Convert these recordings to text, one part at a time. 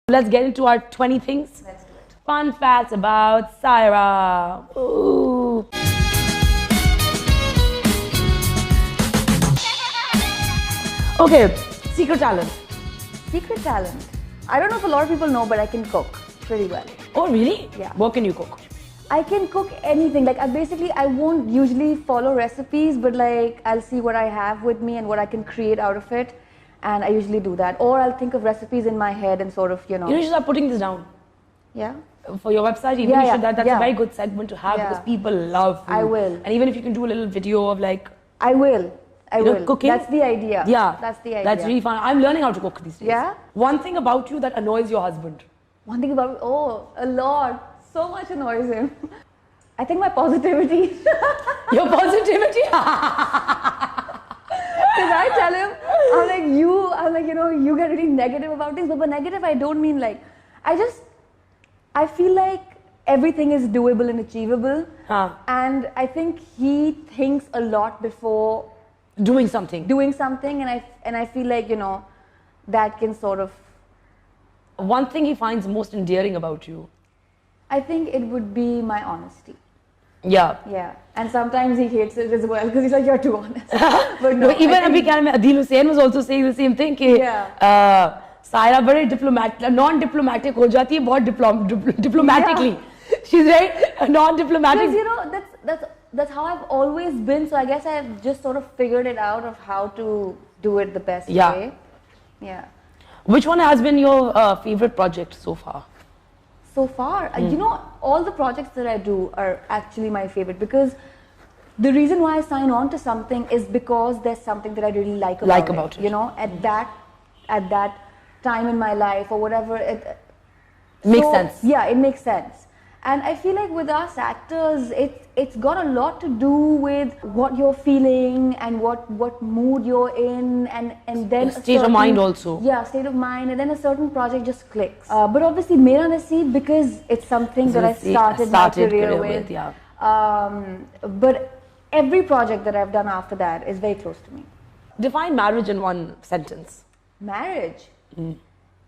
Let's get into our 20 things. Let's do it. Fun facts about Syra. Ooh. Okay, secret talent. Secret talent. I don't know if a lot of people know, but I can cook pretty well. Oh, really? Yeah. What can you cook? I can cook anything. Like I won't usually follow recipes, but like I'll see what I have with me and what I can create out of it. And I usually do that. Or I'll think of recipes in my head and sort of, You should start putting this down. Yeah. For your website, even you should, that's a very good segment to have because people love food. I will. And even if you can do a little video of like... I will. Cooking. That's the idea. Yeah. That's the idea. That's really fun. I'm learning how to cook these days. Yeah? One thing about you that annoys your husband. One thing about, a lot. So much annoys him. I think my positivity. Your positivity? Because I tell him, I'm like, you get really negative about things. But by negative, I don't mean like, I feel like everything is doable and achievable. And I think he thinks a lot before doing something. And I feel like, that can sort of... One thing he finds most endearing about you? I think it would be my honesty. Yeah. Yeah. And sometimes he hates it as well because he's like, you're too honest. But no, even Adil Hussain was also saying the same thing. Syra very diplomatic, non-diplomatic ho jati hai, bahut diplomatically. Yeah. She's very non-diplomatic. Because that's how I've always been. So I guess I've just sort of figured it out of how to do it the best way. Yeah. Which one has been your favorite project so far? So far, all the projects that I do are actually my favorite because the reason why I sign on to something is because there's something that I really like about it. At that time in my life or whatever. It makes sense. Yeah, it makes sense. And I feel like with us actors, it's got a lot to do with what you're feeling and what mood you're in and then state of mind also. Yeah, state of mind, and then a certain project just clicks. But obviously Mera Naseeb, because it's something that I started my career with. Yeah. But every project that I've done after that is very close to me. Define marriage in one sentence. Marriage?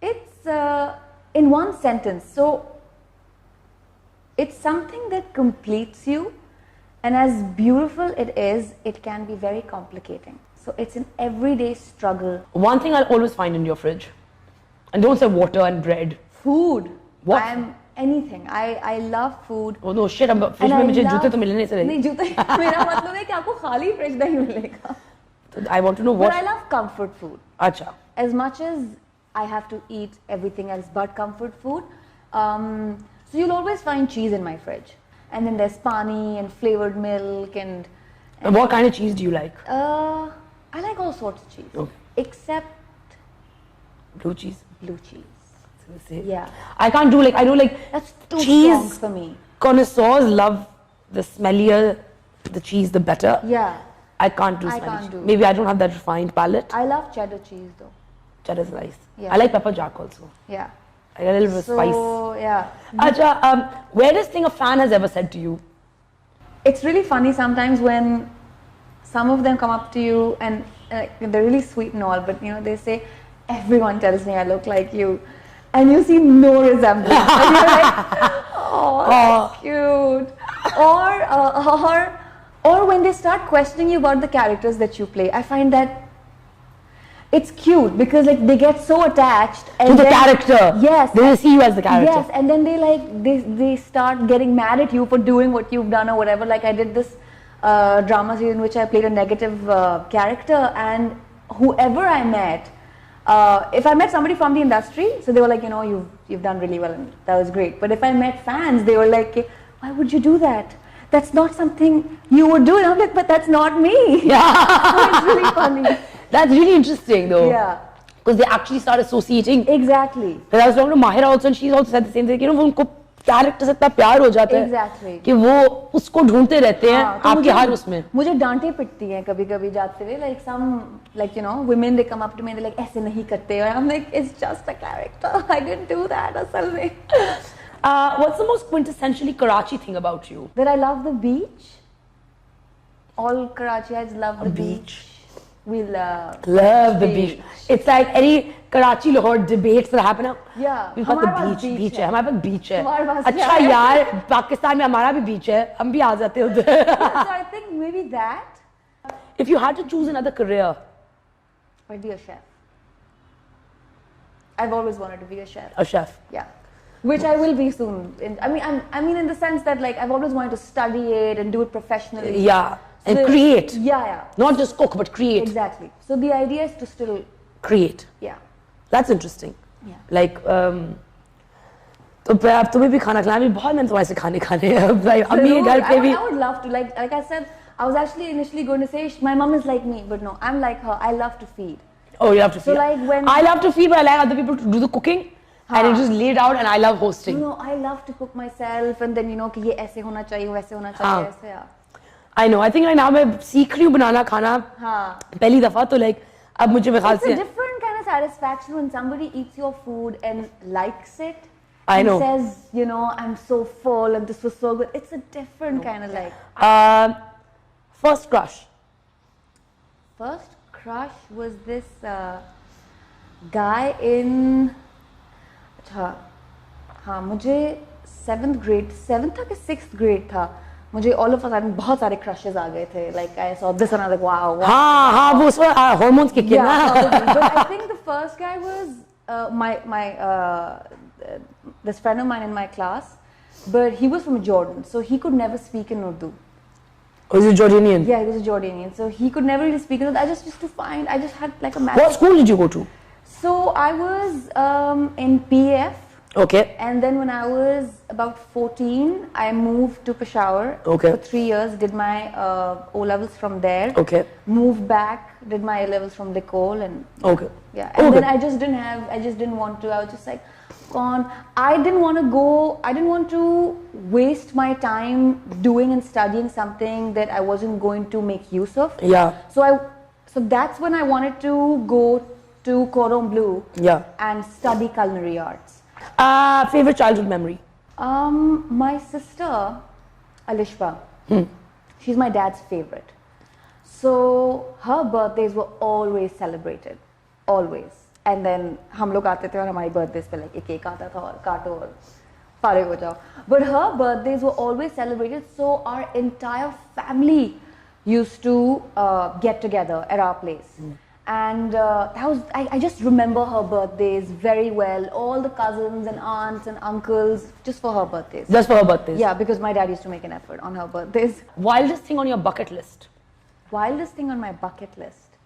It's in one sentence. So it's something that completes you, and as beautiful it is, it can be very complicating. So it's an everyday struggle. One thing I'll always find in your fridge, and don't say water and bread. Food. What? Anything. I love food. Oh no, shit! Fridge में मुझे जूते तो मिलने से नहीं जूते मेरा मतलब है कि आपको खाली fridge नहीं मिलेगा. I want to know what. But I love comfort food. Acha. As much as I have to eat everything else but comfort food. So you'll always find cheese in my fridge. And then there's pani and flavored milk and what kind of cheese do you like? I like all sorts of cheese. Okay. Except blue cheese. Blue cheese. Yeah. I can't do that's too cheese strong for me. Connoisseurs love the smellier the cheese, the better. Yeah. I can't do smelly cheese. Maybe I don't have that refined palate. I love cheddar cheese though. Cheddar's nice. Yeah. I like pepper jack also. Yeah. I get a little bit of spice. So, yeah. Acha, weirdest thing a fan has ever said to you? It's really funny sometimes when some of them come up to you and they're really sweet and all, but they say, everyone tells me I look like you. And you see no resemblance. And you're like, oh, that's cute. Or when they start questioning you about the characters that you play, I find that it's cute because they get so attached to the character. Yes. They see you as the character. Yes, and then they start getting mad at you for doing what you've done or whatever. Like I did this drama series in which I played a negative character, and whoever I met, if I met somebody from the industry, so they were like, you've done really well and that was great. But if I met fans, they were like, why would you do that? That's not something you would do. And I'm like, but that's not me. Yeah. So it's really funny. That's really interesting though. Yeah. Because they actually start associating. Exactly. Because I was talking to Mahira also and she's also said the same thing. उनको character से इतना प्यार हो जाता है. Exactly. कि वो उसको ढूंढते रहते हैं आपके हर उसमें. मुझे डांटे पिटती हैं कभी-कभी जाते हुए. Like some, women they come up to me and they're like ऐसे नहीं करते. And I'm like, it's just a character. I didn't do that असल में. What's the most quintessentially Karachi thing about you? That I love the beach. All Karachiites love the beach. We love the beach. It's like any Karachi Lahore debates that happen now. Yeah. We've got the beach है. हमारे पास beach है. हमारे पास अच्छा यार, पाकिस्तान में हमारा भी beach है. हम भी आ जाते हैं उधर. So I think maybe that. If you had to choose another career, I'd be a chef. I've always wanted to be a chef. A chef. Yeah. Which I will be soon. I mean in the sense that like I've always wanted to study it and do it professionally. Yeah. And create. Yeah. Not just cook, but create. Exactly. So the idea is to still create. Yeah. That's interesting. Yeah. Like, तो अब तुम्हें भी खाना खिलाना भी बहुत मैंने तुम्हारे से खाने हैं. Like, अम्मी के घर पे भी. I would love to. Like I said, I was actually initially going to say my mom is like me, but no, I'm like her. I love to feed. Oh, you love to feed. So like when I love to feed, but I like other people to do the cooking. And it just laid out, and I love hosting. No, I love to cook myself, and then कि ये ऐसे होना चाहिए, वैसे होना चाहिए, ऐसे यार. I know. I think right now मैं सीख रही हूँ बनाना खाना. पहली दफा तो like अब मुझे ख्याल से. It's a different kind of satisfaction when somebody eats your food and likes it. I know. And says, I'm so full and this was so good. It's a different kind of like. First crush. First crush was this guy in. हाँ मुझे 7th grade था कि 6th grade था मुझे all of a sudden बहुत सारे crushes आ गए थे like I saw this and I was like wow हाँ वो उसमें hormones kick in but I think the first guy was this friend of mine in my class but he was from Jordan so he could never speak in Urdu. Oh, he's a Jordanian? Yeah, he was a Jordanian so he could never really speak in Urdu. I just used to find I just had like a What school did you go to? So I was in PF. Okay. And then when I was about 14, I moved to Peshawar for 3 years, did my O-levels from there. Okay. Moved back, did my A-levels from Nicole and yeah. And then I just didn't want to, I was just like, gone. I didn't want to waste my time doing and studying something that I wasn't going to make use of. Yeah. So that's when I wanted to go to Cordon Bleu and study culinary arts. Favorite childhood memory? My sister, Alishba, she's my dad's favorite. So her birthdays were always celebrated, always. And then हम लोग आते थे और हमारी birthdays पे like एक आता था और काटो और फारिग हो जाओ. But her birthdays were always celebrated, so our entire family used to get together at our place. And I just remember her birthdays very well. All the cousins and aunts and uncles, just for her birthdays. Just for her birthdays? Yeah, because my dad used to make an effort on her birthdays. Wildest thing on your bucket list? Wildest thing on my bucket list?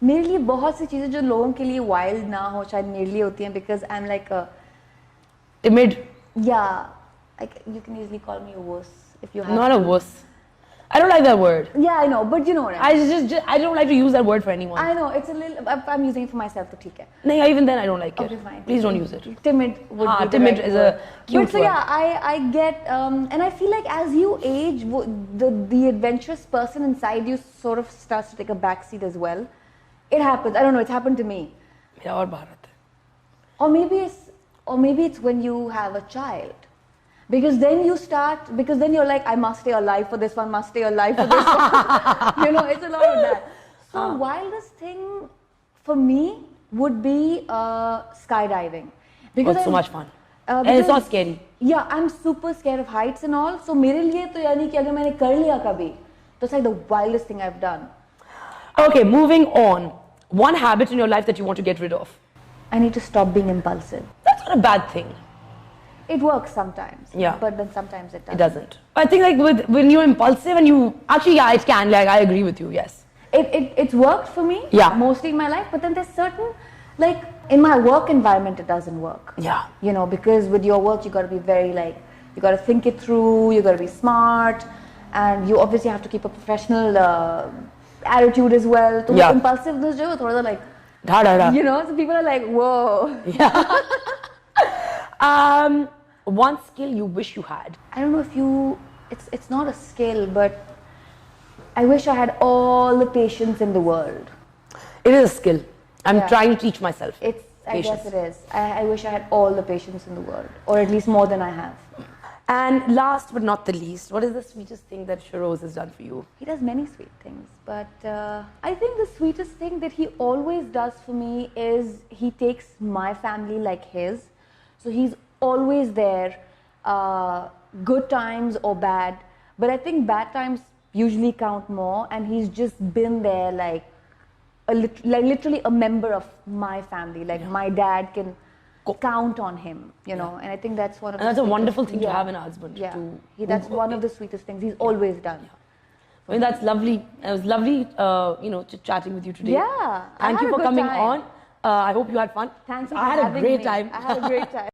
मेरे लिए बहुत सी चीजें जो लोगों के लिए wild ना हो शायद मेरे लिए होती हैं because I'm like a timid. Yeah, like you can easily call me a wuss if you have. Not a wuss. I don't like that word. Yeah, I know, but you know what I mean. I don't like to use that word for anyone. I know, it's a little. I'm using it for myself, so ठीक है. No, even then I don't like it. Okay, fine. Please don't use it. Timid would be timid is a cute word. But so yeah, I get, and I feel like as you age, the adventurous person inside you sort of starts to take a backseat as well. It happens. I don't know. It's happened to me. मेरा और बाहर आता है. Or maybe it's when you have a child. Because then you're like, I must stay alive for this one, must stay alive for this one. It's a lot of that. So wildest thing for me would be skydiving. Because it's so much fun. And it's not scary. Yeah, I'm super scared of heights and all. So मेरे लिए तो यानी कि अगर मैंने कर लिया कभी, तो it's like the wildest thing I've done. Okay, moving on. One habit in your life that you want to get rid of? I need to stop being impulsive. That's not a bad thing. It works sometimes, but then sometimes it doesn't. It doesn't. I think like when you're impulsive and you actually it can. Like I agree with you. Yes. It's worked for me. Yeah. Mostly in my life, but then there's certain like in my work environment it doesn't work. Yeah. Because with your work you got to be very like you got to think it through. You got to be smart, and you obviously have to keep a professional attitude as well. So impulsiveness jo thoda like so people are like whoa. Yeah. One skill you wish you had? I don't know if it's not a skill, but I wish I had all the patience in the world. It is a skill. I'm trying to teach myself. I guess it is. I wish I had all the patience in the world, or at least more than I have. And last but not the least, what is the sweetest thing that Shiroz has done for you? He does many sweet things, but I think the sweetest thing that he always does for me is he takes my family like his. So he's always there, good times or bad. But I think bad times usually count more, and he's just been there like literally a member of my family. Like my dad can count on him, you know, and I think that's one of and that's a wonderful thing to have in a husband. Yeah, that's one of the sweetest things he's always done. I mean, that's lovely. It was lovely, you know, chatting with you today. Yeah, Thank you for coming on. I hope you had fun. Thanks for I had a great time. I had a great time.